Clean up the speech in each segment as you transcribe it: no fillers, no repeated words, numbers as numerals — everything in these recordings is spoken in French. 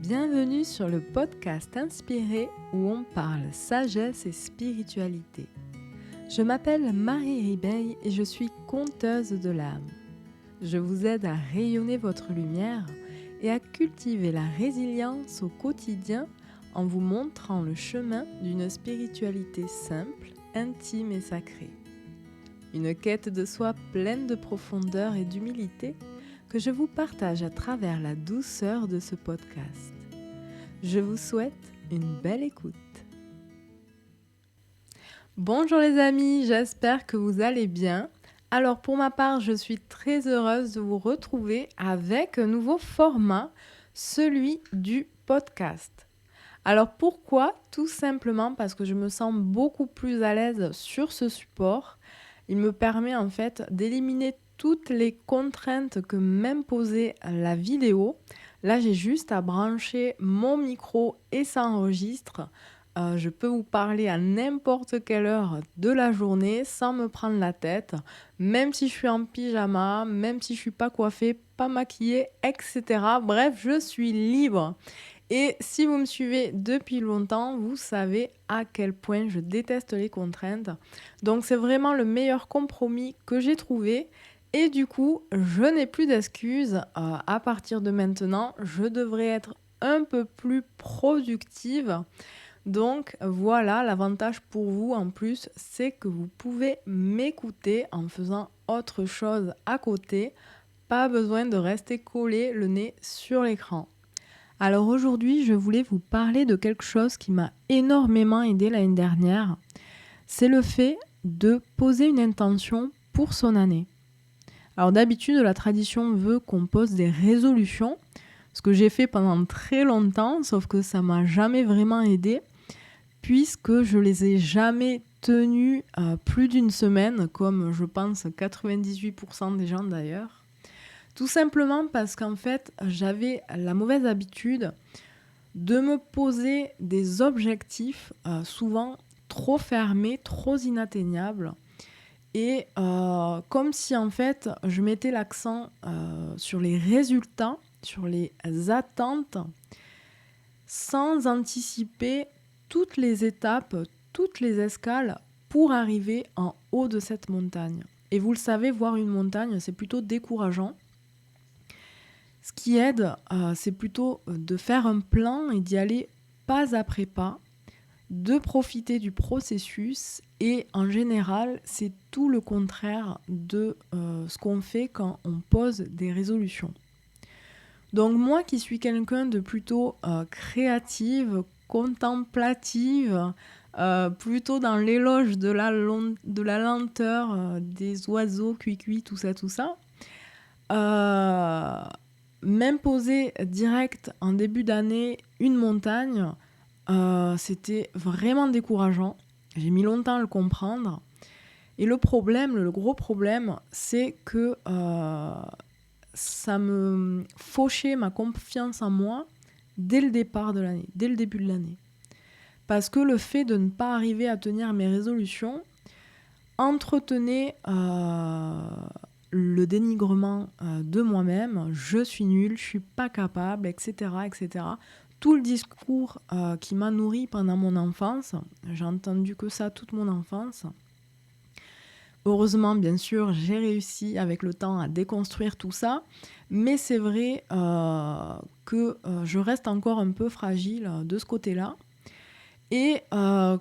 Bienvenue sur le podcast Inspiré où on parle sagesse et spiritualité. Je m'appelle Marie Ribeil et je suis conteuse de l'âme. Je vous aide à rayonner votre lumière et à cultiver la résilience au quotidien en vous montrant le chemin d'une spiritualité simple, intime et sacrée. Une quête de soi pleine de profondeur et d'humilité que je vous partage à travers la douceur de ce podcast. Je vous souhaite une belle écoute. Bonjour les amis, j'espère que vous allez bien. Alors pour ma part, je suis très heureuse de vous retrouver avec un nouveau format, celui du podcast. Alors pourquoi ? Tout simplement parce que je me sens beaucoup plus à l'aise sur ce support. Il me permet en fait d'éliminer toutes les contraintes que m'imposait la vidéo. Là, j'ai juste à brancher mon micro et ça enregistre. Je peux vous parler à n'importe quelle heure de la journée sans me prendre la tête, même si je suis en pyjama, même si je suis pas coiffée, pas maquillée, etc. Bref, je suis libre. Et si vous me suivez depuis longtemps, vous savez à quel point je déteste les contraintes. Donc c'est vraiment le meilleur compromis que j'ai trouvé. Et du coup, je n'ai plus d'excuses. À partir de maintenant, je devrais être un peu plus productive. Donc voilà, l'avantage pour vous en plus, c'est que vous pouvez m'écouter en faisant autre chose à côté. Pas besoin de rester collé le nez sur l'écran. Alors aujourd'hui, je voulais vous parler de quelque chose qui m'a énormément aidé l'année dernière. C'est le fait de poser une intention pour son année. Alors d'habitude, la tradition veut qu'on pose des résolutions, ce que j'ai fait pendant très longtemps, sauf que ça m'a jamais vraiment aidé, puisque je les ai jamais tenues plus d'une semaine, comme je pense 98% des gens d'ailleurs. Tout simplement parce qu'en fait, j'avais la mauvaise habitude de me poser des objectifs souvent trop fermés, trop inatteignables. Et comme si en fait, je mettais l'accent sur les résultats, sur les attentes, sans anticiper toutes les étapes, toutes les escales pour arriver en haut de cette montagne. Et vous le savez, voir une montagne, c'est plutôt décourageant. Ce qui aide, c'est plutôt de faire un plan et d'y aller pas après pas, de profiter du processus et en général, c'est tout le contraire de ce qu'on fait quand on pose des résolutions. Donc moi qui suis quelqu'un de plutôt créative, contemplative, plutôt dans l'éloge de la lenteur, des oiseaux, cuicui, tout ça, m'imposer direct en début d'année une montagne, c'était vraiment décourageant. J'ai mis longtemps à le comprendre. Et le gros problème, c'est que ça me fauchait ma confiance en moi dès le départ de l'année, dès le début de l'année. Parce que le fait de ne pas arriver à tenir mes résolutions entretenait le dénigrement de moi-même, je suis nulle, je suis pas capable, etc., etc. Tout le discours qui m'a nourri pendant mon enfance, j'ai entendu que ça toute mon enfance. Heureusement, bien sûr, j'ai réussi avec le temps à déconstruire tout ça, mais c'est vrai que je reste encore un peu fragile de ce côté-là. Et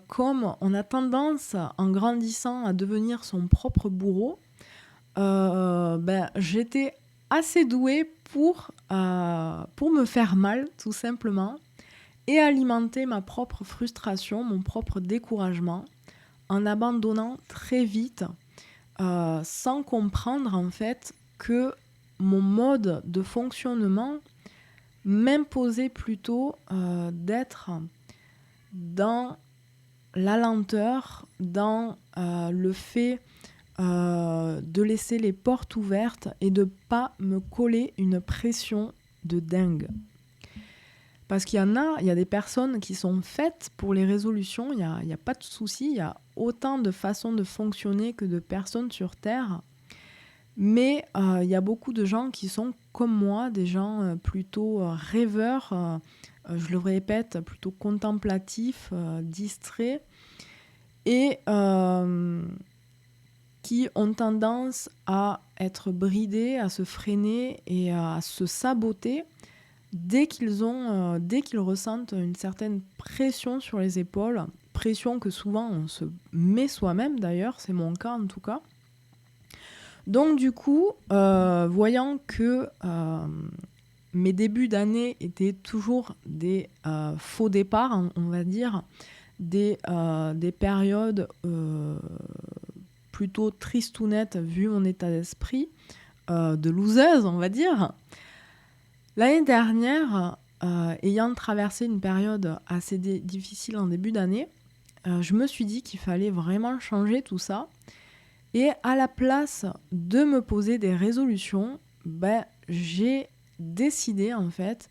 comme on a tendance, en grandissant, à devenir son propre bourreau, j'étais assez douée pour me faire mal, tout simplement, et alimenter ma propre frustration, mon propre découragement, en abandonnant très vite, sans comprendre en fait que mon mode de fonctionnement m'imposait plutôt d'être dans la lenteur, dans le fait de laisser les portes ouvertes et de ne pas me coller une pression de dingue. Parce qu'il y a des personnes qui sont faites pour les résolutions, il n'y a pas de souci, il y a autant de façons de fonctionner que de personnes sur Terre. Mais il y a beaucoup de gens qui sont comme moi, des gens plutôt rêveurs, je le répète, plutôt contemplatifs, distraits, et qui ont tendance à être bridés, à se freiner et à se saboter dès qu'ils ressentent une certaine pression sur les épaules, pression que souvent on se met soi-même d'ailleurs, c'est mon cas en tout cas. Donc du coup, voyant que mes débuts d'année étaient toujours des faux départs, on va dire, des périodes plutôt tristounettes vu mon état d'esprit, de loseuse, on va dire. L'année dernière, ayant traversé une période assez difficile en début d'année, je me suis dit qu'il fallait vraiment changer tout ça. Et à la place de me poser des résolutions, j'ai décidé en fait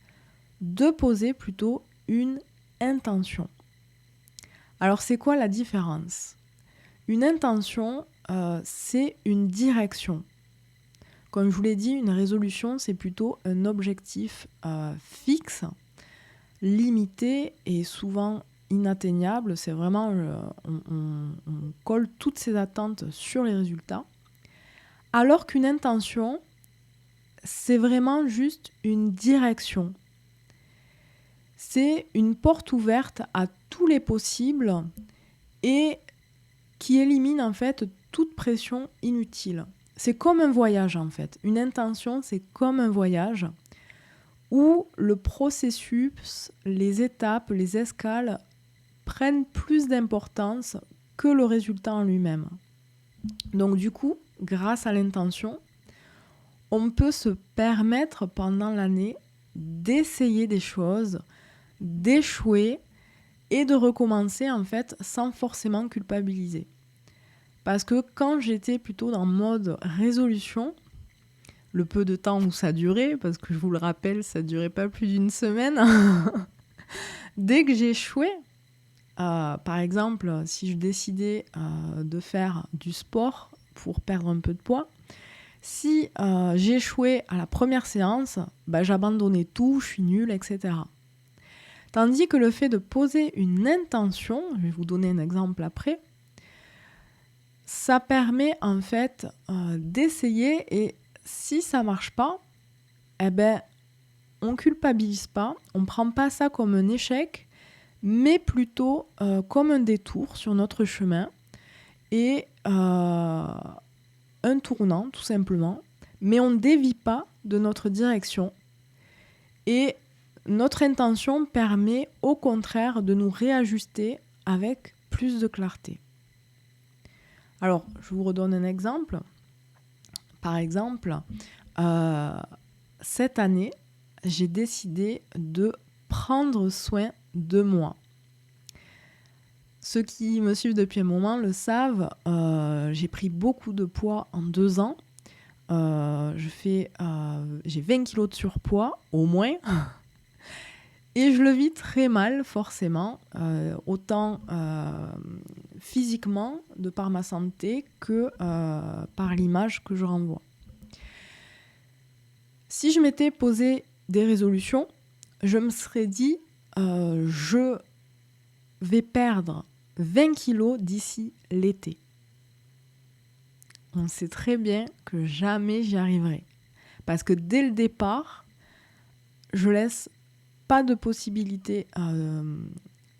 de poser plutôt une intention. Alors c'est quoi la différence ? Une intention, c'est une direction. Comme je vous l'ai dit, une résolution, c'est plutôt un objectif fixe, limité et souvent inatteignable. C'est vraiment, on colle toutes ses attentes sur les résultats. Alors qu'une intention, c'est vraiment juste une direction. C'est une porte ouverte à tous les possibles et qui élimine en fait toute pression inutile. C'est comme un voyage en fait. Une intention, c'est comme un voyage où le processus, les étapes, les escales prennent plus d'importance que le résultat en lui-même. Donc du coup, grâce à l'intention, on peut se permettre pendant l'année d'essayer des choses, d'échouer et de recommencer en fait sans forcément culpabiliser. Parce que quand j'étais plutôt dans mode résolution, le peu de temps où ça durait, parce que je vous le rappelle, ça durait pas plus d'une semaine, dès que j'échouais, par exemple, si je décidais de faire du sport pour perdre un peu de poids, si j'échouais à la première séance, j'abandonnais tout, je suis nulle, etc. Tandis que le fait de poser une intention, je vais vous donner un exemple après, ça permet en fait d'essayer et si ça marche pas, on culpabilise pas, on prend pas ça comme un échec, mais plutôt comme un détour sur notre chemin et un tournant tout simplement, mais on ne dévie pas de notre direction et notre intention permet au contraire de nous réajuster avec plus de clarté. Alors, je vous redonne un exemple. Par exemple, cette année, j'ai décidé de prendre soin de moi. Ceux qui me suivent depuis un moment le savent, j'ai pris beaucoup de poids en 2 ans. J'ai 20 kilos de surpoids, au moins. Et je le vis très mal, forcément, autant physiquement, de par ma santé, que par l'image que je renvoie. Si je m'étais posé des résolutions, je me serais dit, je vais perdre 20 kilos d'ici l'été. On sait très bien que jamais j'y arriverai. Parce que dès le départ, je laisse pas de possibilité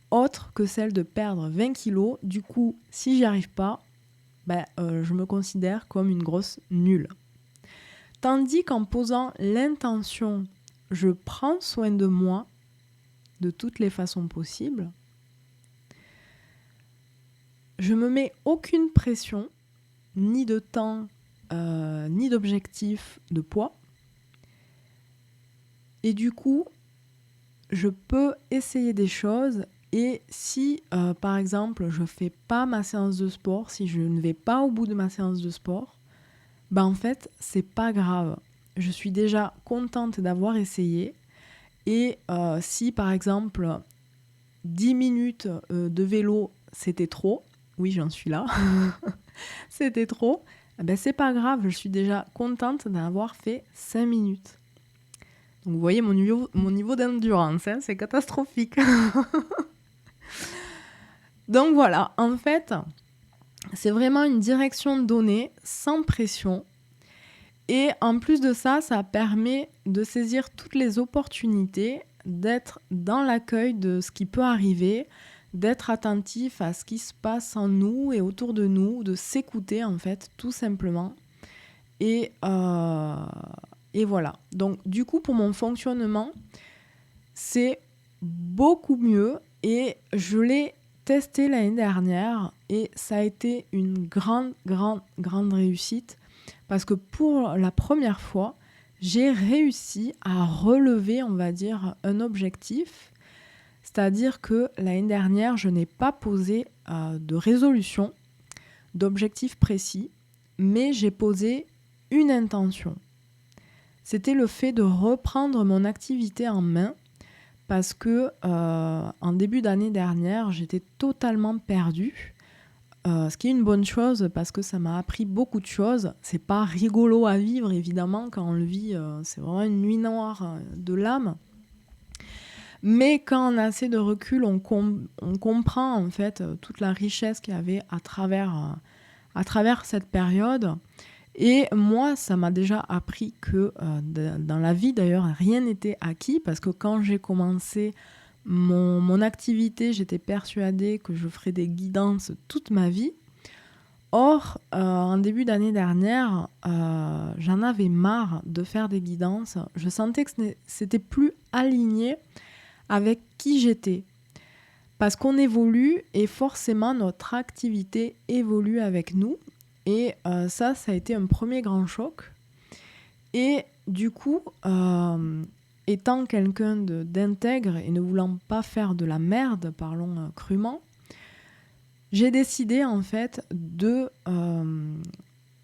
autre que celle de perdre 20 kilos. Du coup, si j'y arrive pas, je me considère comme une grosse nulle. Tandis qu'en posant l'intention, je prends soin de moi de toutes les façons possibles, je me mets aucune pression, ni de temps, ni d'objectif de poids. Et du coup, je peux essayer des choses et si, par exemple, je ne fais pas ma séance de sport, si je ne vais pas au bout de ma séance de sport, en fait, c'est pas grave. Je suis déjà contente d'avoir essayé et si, par exemple, 10 minutes de vélo, c'était trop, oui, j'en suis là, c'était trop, Eh ben, c'est pas grave, je suis déjà contente d'avoir fait 5 minutes. Donc vous voyez mon niveau d'endurance, hein, c'est catastrophique. Donc voilà, en fait, c'est vraiment une direction donnée, sans pression. Et en plus de ça, ça permet de saisir toutes les opportunités, d'être dans l'accueil de ce qui peut arriver, d'être attentif à ce qui se passe en nous et autour de nous, de s'écouter en fait, tout simplement. Et voilà. Donc du coup, pour mon fonctionnement, c'est beaucoup mieux et je l'ai testé l'année dernière et ça a été une grande réussite parce que pour la première fois, j'ai réussi à relever, on va dire, un objectif. C'est-à-dire que l'année dernière, je n'ai pas posé de résolution, d'objectif précis, mais j'ai posé une intention. C'était le fait de reprendre mon activité en main parce que en début d'année dernière, j'étais totalement perdue. Ce qui est une bonne chose parce que ça m'a appris beaucoup de choses. C'est pas rigolo à vivre, évidemment, quand on le vit, c'est vraiment une nuit noire de l'âme. Mais quand on a assez de recul, on comprend en fait toute la richesse qu'il y avait à travers cette période. Et moi, ça m'a déjà appris que dans la vie, d'ailleurs, rien n'était acquis parce que quand j'ai commencé mon activité, j'étais persuadée que je ferais des guidances toute ma vie. Or, en début d'année dernière, j'en avais marre de faire des guidances. Je sentais que c'était plus aligné avec qui j'étais. Parce qu'on évolue et forcément notre activité évolue avec nous. Et ça a été un premier grand choc. Et du coup, étant quelqu'un d'intègre et ne voulant pas faire de la merde, parlons crûment, j'ai décidé en fait de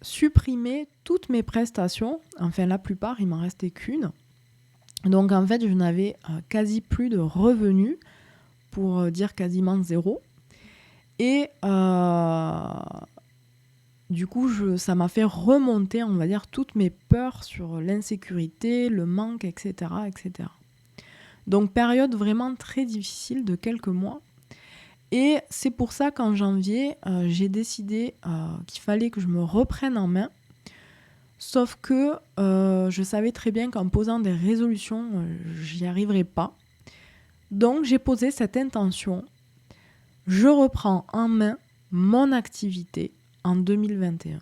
supprimer toutes mes prestations. Enfin, la plupart, il m'en restait qu'une. Donc en fait, je n'avais quasi plus de revenus, pour dire quasiment zéro. Et du coup, ça m'a fait remonter, on va dire, toutes mes peurs sur l'insécurité, le manque, etc., etc. Donc période vraiment très difficile de quelques mois. Et c'est pour ça qu'en janvier, j'ai décidé qu'il fallait que je me reprenne en main. Sauf que je savais très bien qu'en posant des résolutions, j'y arriverais pas. Donc j'ai posé cette intention. Je reprends en main mon activité en 2021.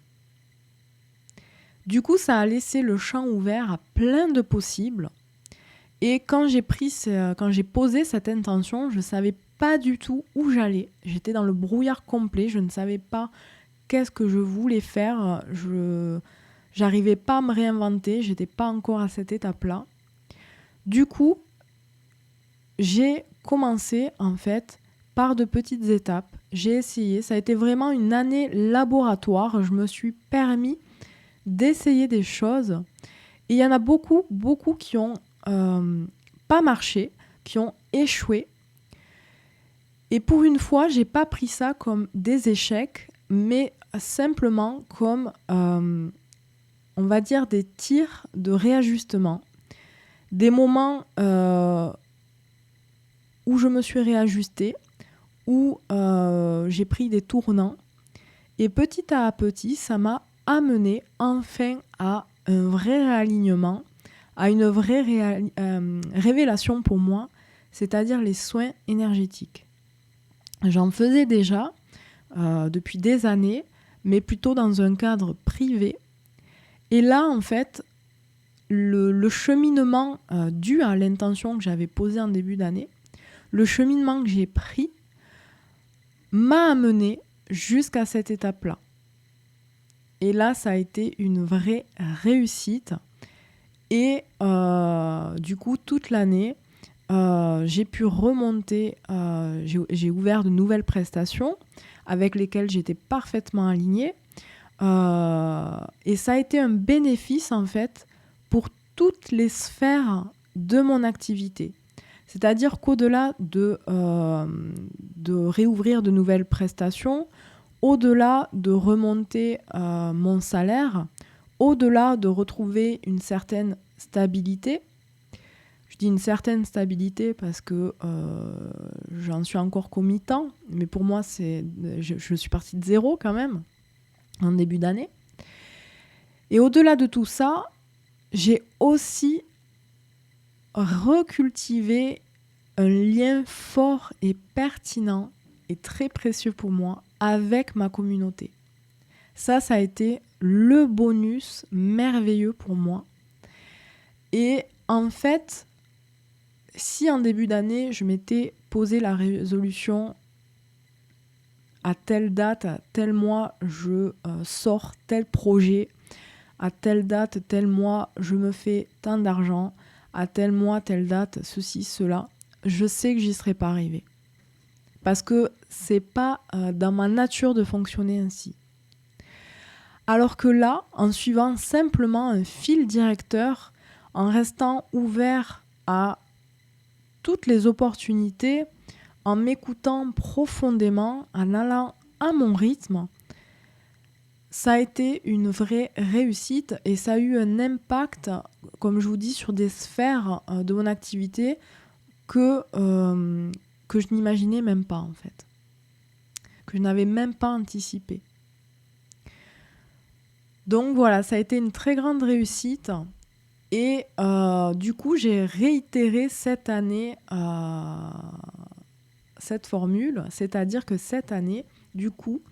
Du coup, ça a laissé le champ ouvert à plein de possibles. Et quand j'ai posé cette intention, je ne savais pas du tout où j'allais. J'étais dans le brouillard complet. Je ne savais pas qu'est-ce que je voulais faire. J'arrivais pas à me réinventer. J'étais pas encore à cette étape-là. Du coup, j'ai commencé en fait par de petites étapes. J'ai essayé. Ça a été vraiment une année laboratoire. Je me suis permis d'essayer des choses. Et il y en a beaucoup qui ont pas marché, qui ont échoué. Et pour une fois, j'ai pas pris ça comme des échecs, mais simplement comme, on va dire, des tirs de réajustement. Des moments où je me suis réajustée, où j'ai pris des tournants. Et petit à petit, ça m'a amené enfin à un vrai réalignement, à une vraie révélation pour moi, c'est-à-dire les soins énergétiques. J'en faisais déjà depuis des années, mais plutôt dans un cadre privé. Et là, en fait, le cheminement dû à l'intention que j'avais posée en début d'année, le cheminement que j'ai pris m'a amené jusqu'à cette étape-là. Et là, ça a été une vraie réussite. Et du coup, toute l'année, j'ai pu remonter, j'ai ouvert de nouvelles prestations avec lesquelles j'étais parfaitement alignée. Et ça a été un bénéfice, en fait, pour toutes les sphères de mon activité. C'est-à-dire qu'au-delà de réouvrir de nouvelles prestations, au-delà de remonter mon salaire, au-delà de retrouver une certaine stabilité. Je dis une certaine stabilité parce que j'en suis encore qu'au mi-temps, mais pour moi, je suis partie de zéro quand même, en début d'année. Et au-delà de tout ça, j'ai aussi recultivé un lien fort et pertinent et très précieux pour moi avec ma communauté. Ça a été le bonus merveilleux pour moi. Et en fait, si en début d'année, je m'étais posé la résolution à telle date, à tel mois, je sors tel projet, à telle date, tel mois, je me fais tant d'argent, à tel mois, telle date, ceci, cela, je sais que j'y serais pas arrivée. Parce que c'est pas dans ma nature de fonctionner ainsi. Alors que là, en suivant simplement un fil directeur, en restant ouvert à toutes les opportunités, en m'écoutant profondément, en allant à mon rythme, ça a été une vraie réussite et ça a eu un impact, comme je vous dis, sur des sphères de mon activité que je n'imaginais même pas en fait, que je n'avais même pas anticipé. Donc voilà, ça a été une très grande réussite et du coup j'ai réitéré cette année cette formule, c'est-à-dire que cette année, du coup,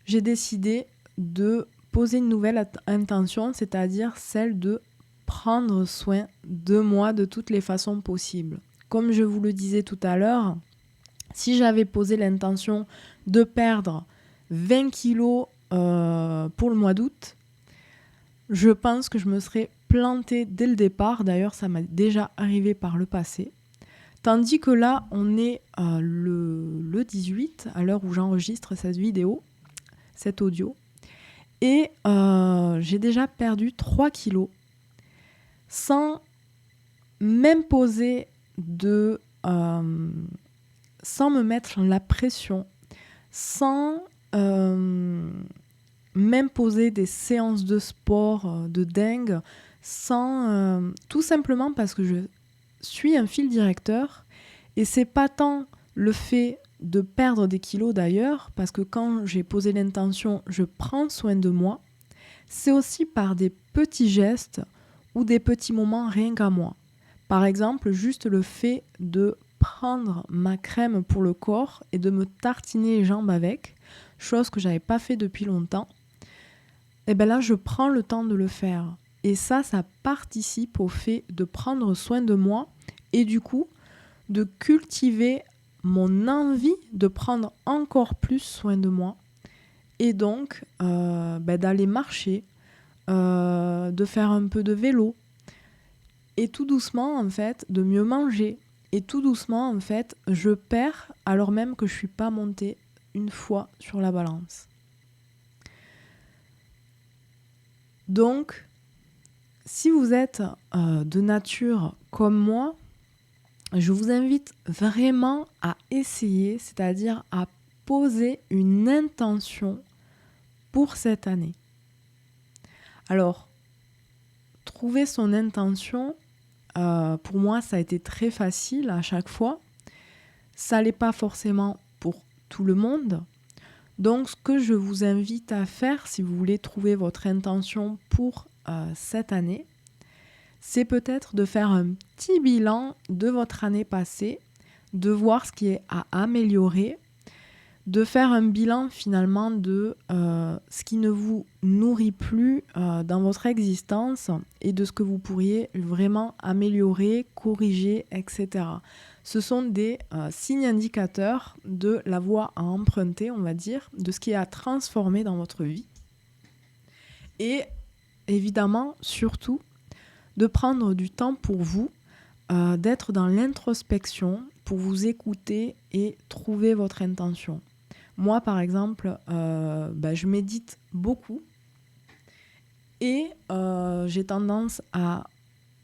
j'ai décidé de poser une nouvelle intention, c'est-à-dire celle de prendre soin de moi de toutes les façons possibles. Comme je vous le disais tout à l'heure, si j'avais posé l'intention de perdre 20 kilos pour le mois d'août, je pense que je me serais plantée dès le départ. D'ailleurs, ça m'a déjà arrivé par le passé. Tandis que là, on est le 18, à l'heure où j'enregistre cette vidéo, cet audio. Et j'ai déjà perdu 3 kilos sans même poser sans me mettre la pression, sans même poser des séances de sport de dingue, tout simplement parce que je suis un fil directeur et c'est pas tant le fait de perdre des kilos d'ailleurs, parce que quand j'ai posé l'intention, je prends soin de moi, c'est aussi par des petits gestes ou des petits moments rien qu'à moi. Par exemple, juste le fait de prendre ma crème pour le corps et de me tartiner les jambes avec, chose que j'avais pas fait depuis longtemps, et bien là je prends le temps de le faire. Et ça participe au fait de prendre soin de moi et du coup de cultiver mon envie de prendre encore plus soin de moi et donc d'aller marcher, de faire un peu de vélo et tout doucement en fait de mieux manger et tout doucement en fait je perds alors même que je suis pas montée une fois sur la balance. Donc si vous êtes de nature comme moi, je vous invite vraiment à essayer, c'est-à-dire à poser une intention pour cette année. Alors, trouver son intention, pour moi, ça a été très facile à chaque fois. Ça l'est pas forcément pour tout le monde. Donc, ce que je vous invite à faire, si vous voulez trouver votre intention pour cette année, c'est peut-être de faire un petit bilan de votre année passée, de voir ce qui est à améliorer, de faire un bilan finalement de ce qui ne vous nourrit plus dans votre existence et de ce que vous pourriez vraiment améliorer, corriger, etc. Ce sont des signes indicateurs de la voie à emprunter, on va dire, de ce qui est à transformer dans votre vie. Et évidemment, surtout, de prendre du temps pour vous, d'être dans l'introspection pour vous écouter et trouver votre intention. Moi, par exemple, je médite beaucoup et j'ai tendance à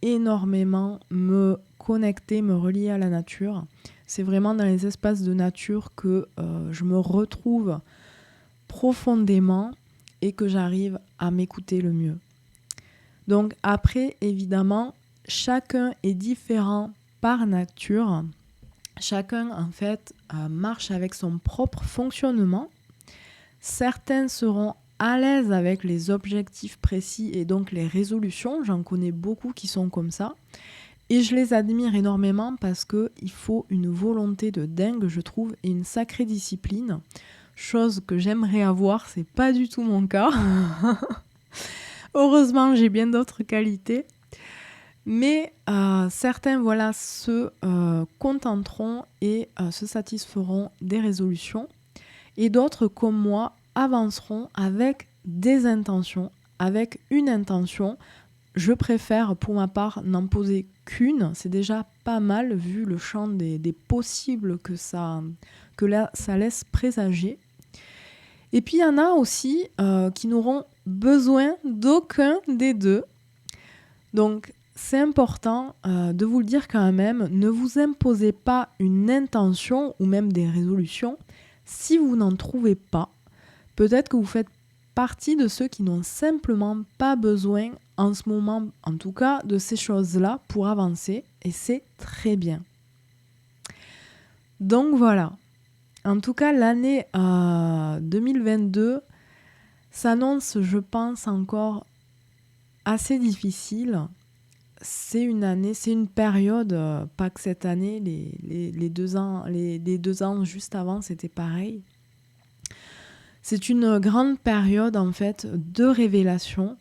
énormément me connecter, me relier à la nature. C'est vraiment dans les espaces de nature que je me retrouve profondément et que j'arrive à m'écouter le mieux. Donc après, évidemment, chacun est différent par nature. Chacun, en fait, marche avec son propre fonctionnement. Certains seront à l'aise avec les objectifs précis et donc les résolutions. J'en connais beaucoup qui sont comme ça. Et je les admire énormément parce qu'il faut une volonté de dingue, je trouve, et une sacrée discipline. Chose que j'aimerais avoir, c'est pas du tout mon cas. Heureusement, j'ai bien d'autres qualités. Mais certains se contenteront et se satisferont des résolutions. Et d'autres, comme moi, avanceront avec des intentions, avec une intention. Je préfère, pour ma part, n'en poser qu'une. C'est déjà pas mal, vu le champ des possibles que ça laisse présager. Et puis, il y en a aussi qui n'auront besoin d'aucun des deux. Donc, c'est important de vous le dire quand même. Ne vous imposez pas une intention ou même des résolutions si vous n'en trouvez pas. Peut-être que vous faites partie de ceux qui n'ont simplement pas besoin, en ce moment en tout cas, de ces choses-là pour avancer. Et c'est très bien. Donc voilà. En tout cas, l'année 2022 s'annonce, je pense, encore assez difficile. C'est une période, pas que cette année, les 2 ans, les 2 ans juste avant, c'était pareil. C'est une grande période, en fait, de révélation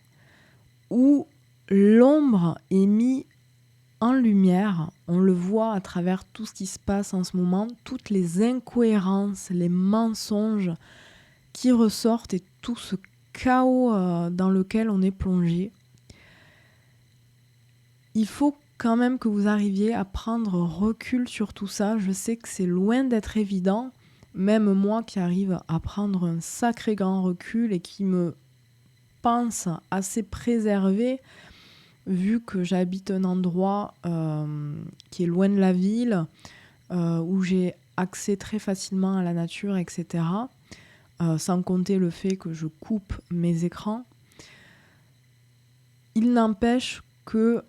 où l'ombre est mise en lumière. On le voit à travers tout ce qui se passe en ce moment, toutes les incohérences, les mensonges qui ressortent et tout ce chaos dans lequel on est plongé. Il faut quand même que vous arriviez à prendre recul sur tout ça. Je sais que c'est loin d'être évident, même moi qui arrive à prendre un sacré grand recul et qui me pense assez préservé, vu que j'habite un endroit qui est loin de la ville, où j'ai accès très facilement à la nature, etc. Sans compter le fait que je coupe mes écrans. Il n'empêche que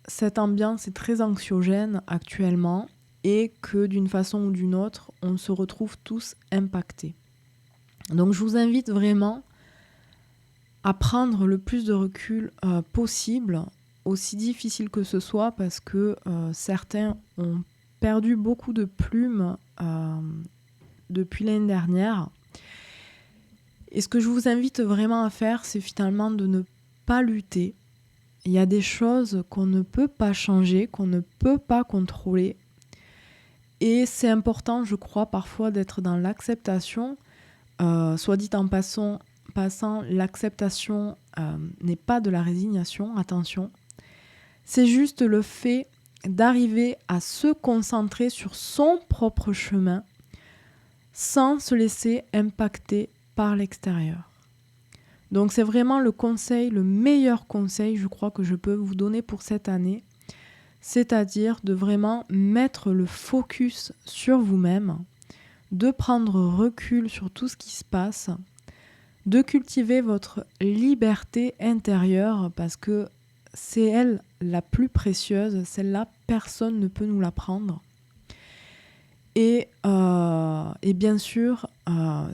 cette ambiance est très anxiogène actuellement et que d'une façon ou d'une autre, on se retrouve tous impactés. Donc je vous invite vraiment à prendre le plus de recul possible, aussi difficile que ce soit, parce que certains ont perdu beaucoup de plumes depuis l'année dernière. Et ce que je vous invite vraiment à faire, c'est finalement de ne pas lutter. Il y a des choses qu'on ne peut pas changer, qu'on ne peut pas contrôler. Et c'est important, je crois, parfois d'être dans l'acceptation. Soit dit en passant, l'acceptation n'est pas de la résignation, attention. C'est juste le fait d'arriver à se concentrer sur son propre chemin sans se laisser impacter par l'extérieur. Donc c'est vraiment le meilleur conseil, je crois, que je peux vous donner pour cette année, c'est-à-dire de vraiment mettre le focus sur vous-même, de prendre recul sur tout ce qui se passe, de cultiver votre liberté intérieure, parce que c'est elle la plus précieuse, celle-là, personne ne peut nous la prendre. Et bien sûr,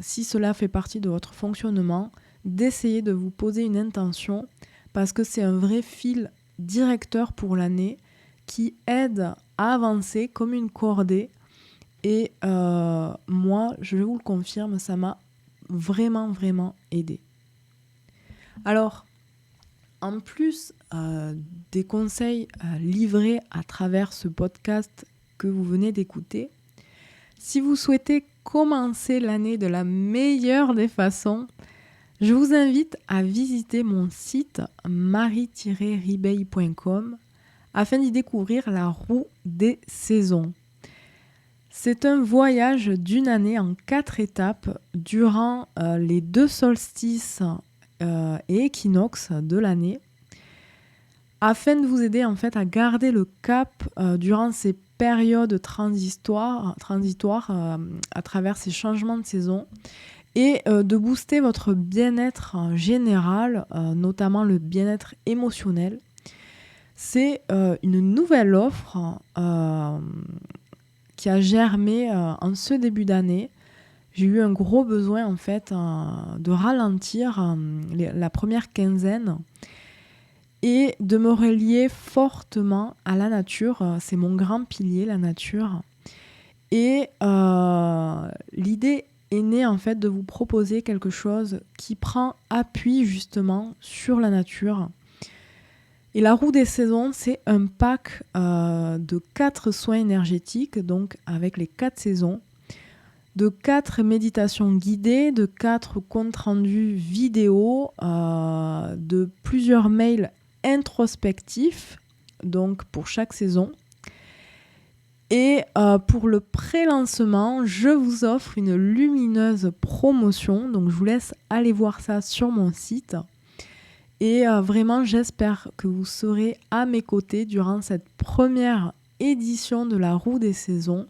si cela fait partie de votre fonctionnement, d'essayer de vous poser une intention, parce que c'est un vrai fil directeur pour l'année qui aide à avancer comme une cordée. Et moi, je vous le confirme, ça m'a vraiment, vraiment aidé. Alors, en plus des conseils livrés à travers ce podcast que vous venez d'écouter, si vous souhaitez commencer l'année de la meilleure des façons, je vous invite à visiter mon site marie-ribeil.com afin d'y découvrir la roue des saisons. C'est un voyage d'une année en 4 étapes durant les 2 solstices et équinoxes de l'année, afin de vous aider en fait à garder le cap durant ces périodes transitoires à travers ces changements de saison, et de booster votre bien-être général, notamment le bien-être émotionnel. C'est une nouvelle offre qui a germé en ce début d'année. J'ai eu un gros besoin en fait de ralentir la première quinzaine et de me relier fortement à la nature. C'est mon grand pilier, la nature. Et l'idée est née en fait de vous proposer quelque chose qui prend appui justement sur la nature. Et la roue des saisons, c'est un pack de 4 soins énergétiques, donc avec les 4 saisons, de 4 méditations guidées, de 4 comptes rendus vidéo, de plusieurs mails introspectifs, donc pour chaque saison. Et pour le pré-lancement, je vous offre une lumineuse promotion, donc je vous laisse aller voir ça sur mon site. Et vraiment, j'espère que vous serez à mes côtés durant cette première édition de la Roue des Saisons.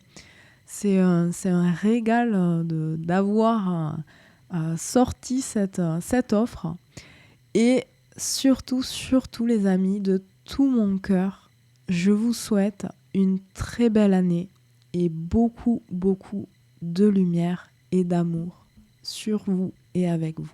C'est un régal d'avoir sorti cette offre. Et surtout les amis, de tout mon cœur, je vous souhaite une très belle année et beaucoup de lumière et d'amour sur vous et avec vous.